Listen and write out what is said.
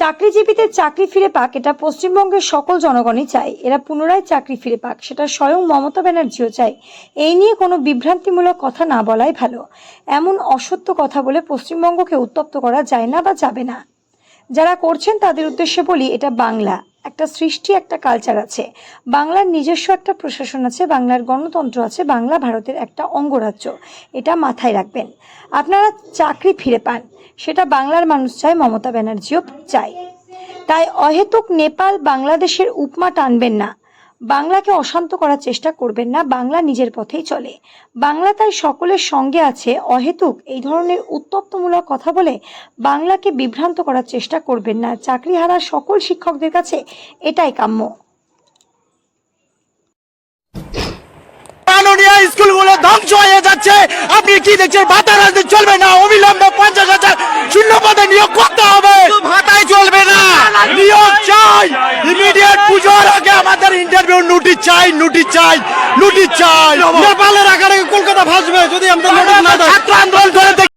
চাকরিজীবীদের চাকরি ফিরে পাক, এটা পশ্চিমবঙ্গের সকল জনগণই চায়। এরা পুনরায় চাকরি ফিরে পাক, সেটা স্বয়ং মমতা ব্যানার্জিও চায়। এই নিয়ে কোনো বিভ্রান্তিমূলক কথা না বলাই ভালো। এমন অসত্য কথা বলে পশ্চিমবঙ্গকে উত্তপ্ত করা যায় না বা যাবে না। যারা করছেন তাদের উদ্দেশ্যে বলি, এটা বাংলা, একটা সৃষ্টি, একটা কালচার আছে, বাংলার নিজস্ব একটা প্রশাসন আছে, বাংলার গণতন্ত্র আছে, বাংলা ভারতের একটা অঙ্গরাজ্য। এটা মাথায় রাখবেন। আপনারা চাকরি ফিরে পান, সেটা বাংলার মানুষ চায়, মমতা ব্যানার্জিও চায়। তাই অহেতুক নেপাল বাংলাদেশের উপমা টানবেন না, বাংলাকে অশান্ত করার চেষ্টা করবেন না। বাংলা নিজের পথেই চলে, বাংলা তাই সকলের সঙ্গে আছে। অহেতুক এই ধরনের উত্তপ্তমূলক কথা বলে বাংলাকে বিভ্রান্ত করার চেষ্টা করবেন না। চাকরি হারা সকল শিক্ষকদের কাছে এটাই কাম্য। স্কুলগুলো ধ্বংস হয়ে যাচ্ছে, আপনি কি দেখছেন? ভাতা রাজনীতি চলবে না, অবিলম্বে 50,000 শূন্য পদে নিয়োগ করতে হবে। ভাতাই চলবে না, নিয়োগ চাই ইমিডিয়েট। পুজোর আগে আমাদের ইন্টারভিউ নোটিশ চাই, নোটিশ চাই, নোটিশ চাই। নেপালের আগে কলকাতা ভাসবে যদি আমাদের নোটিশ না দেয়। ছাত্র আন্দোলন করে